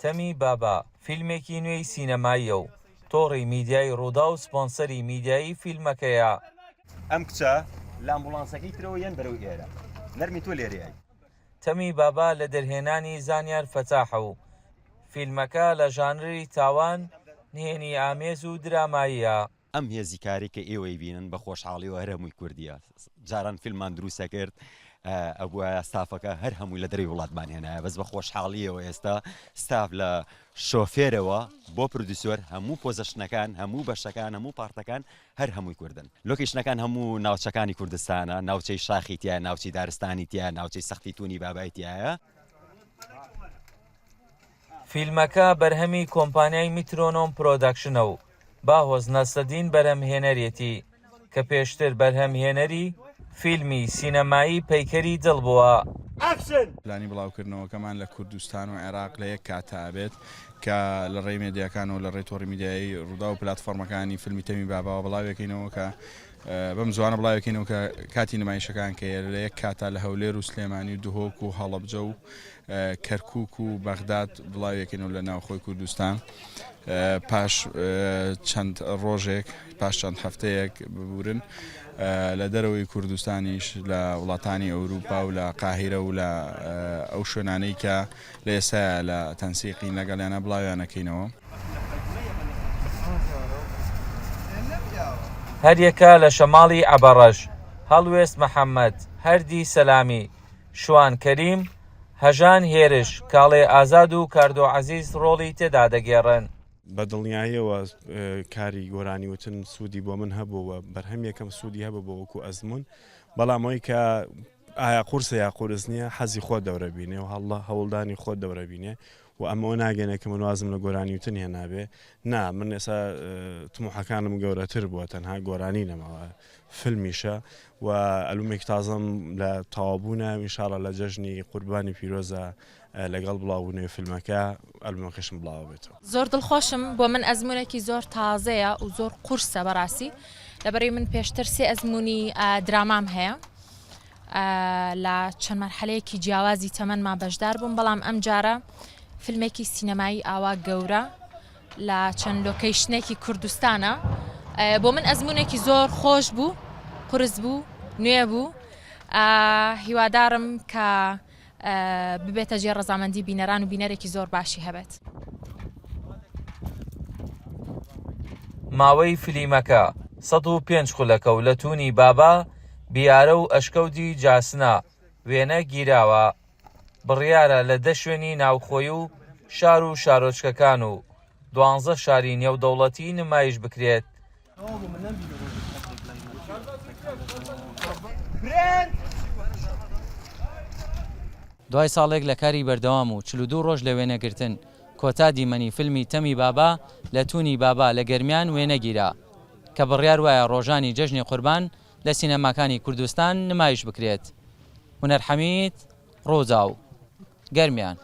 تەمی بابا فیلمێکی نوێی سینەماییە و تۆڕی میدیای ڕوودا و سپۆنسەری میدیایی فیلمەکەیە. ئەم کچە لە ئەمبوڵانسەکەی ترەوە یەن بەرەو ئێرە نەرمی تۆ لێرەیە. تەمی بابا لە دەرهێنانی زانیار فەتاحە و فیلمەکە لە ژانری تاوان نهێنی ئامێز و دراماییە. ئەم هێزی کاری کە ئێوەی بینن بە خۆشحاڵیەوە هەر هەمووی کوردیە. جاران فیلممان دروستە کرد ئەبووە ستافەکە هەر هەمووی لە دەروی وڵاتمان هێنایە بەس بە خۆشحاڵیەوە ئێستا ستاف لە شۆفێرەوە بۆ پرودیسۆر هەموو پۆزەشنەکان هەموو بەشەکان هەموو پارتەکان هەر هەمووی کوردن. لۆکیشنەکان هەموو ناوچەکانی کوردستانە، ناوچەی شاخی تایە، ناوچەی دارستانی تایە، ناوچەی سەختی تونی بابای تایە. فیلمەکە بەرهەمی کۆمپانیای میترۆنۆم پرۆدەکشنە و باهۆز نەسەدین بەرهەمهێنەرێتی کە پێشتر بەرهەمهێنەری فیلمی سینەمایی پەیکەری دڵ بووە. پلانی بڵاوکردنەوەکەمان لە کوردستان و عێراق لە یەک کاتابێت کە لە ڕێی مێدیاکان و لە ڕێی تۆڕی میدیایی ڕوودا و پلاتفۆرمەکانی فیلمی تەمی باباوە بڵاوێکینەوە کە بەم زوانە بڵاوێکینەوە کە کاتی نمایشەکان کە لە یەک کاتا لە هەولێر و سلێمانی و دهۆک و هەڵەبجە و کەرکووک و بەغداد بڵاوێکینەوە لە ناوخۆی کوردستان. پاش چەند ڕۆژێک پاش چەند هەفتەیەک ببورن لە دەرەوەی کوردستانیش لە وڵاتانی ئەوروپا و لە قاهیرە و لە ئەو شوێنانەی کە لە ئێستا لە تەنسیقین لەگەڵیانە بڵاویانەکەینەوە. هەریەکە لە شەماڵی عەبەڕەش، هەڵوێست مەحەممەد، هەردی سەلامی، شوان کەریم، هەژان هێرش، کاڵێ ئازاد و کاردۆ عەزیز ڕۆڵی تێدا دەگێڕن. بە دڵنیاییەوە کاری گۆرانی وتن سوودی بۆ من هەبووە بەرهەم یەکەم سوودی هەبوو بۆ وەکو ئەزمون بەڵام ئەوەی کە ئایا قورسە یا قورس نییە حەزی خۆ دەورە بینێ و هەوڵدانی خۆ دەورە بینێ و ئەمەوە ناگەنێ کە منوازم لە گۆرانی وتن هێنابێ نا من ئێستا تموحەکانم گەورەتر بووە تەنها گۆرانی نەماوە فیلمیشە و ئەلومێک تازەم لە تەوابوونە ئینشاڵڵا لە جەژنی قوربانی پیرۆزە لەگەڵ بڵاوبوونەوەی فیلمەکە ئەلبومەکەشم بڵاو بێتەوە. زۆر دڵخۆشم بۆ من ئەزمونێکی زۆر تازەیە و زۆر قورسە بەڕاستی لەبەرەوەی من پێشتر سێ ئەزمموی درامام هەیە لە چەند مەرحەلەیەکی جیاوازی تەمەنما بەشدار بووم بەڵام ئەم جارە فیلمێکی سینەمایی ئاوا گەورە لە چەند لۆکەیشنێکی کوردستانە بۆ من ئەزمونێکی زۆر خۆش بوو قورس بوو نوێ بوو هیوادارم کە ببێتە ژێر ڕەزامەندی بینەران و بینەرێکی زۆر باشی هەبێت. ماوەی فیلمەکە 105 خولەکە و لە تونی بابا بیارە و ئەشکەوتی جاسنا وێنە گیراوە. بڕیارە لە 10 شوێنی ناوخۆی و شار و شارۆچکەکان و 12 شاری نێودەوڵەتی نمایش بکرێت. دوای ساڵێک لە کاری بەردەوام و 42 ڕۆژ لە وێنەگرتن کۆتا دیمەنی فیلمی تەمی بابا لە تونی بابا لە گەرمیان وێنەگیرا کە بڕیار وایە ڕۆژانی جەژنی قوربان لە سینەماکانی کوردستان نمایش بکرێت. هونەر حەمید ڕۆزاو گەرمیان.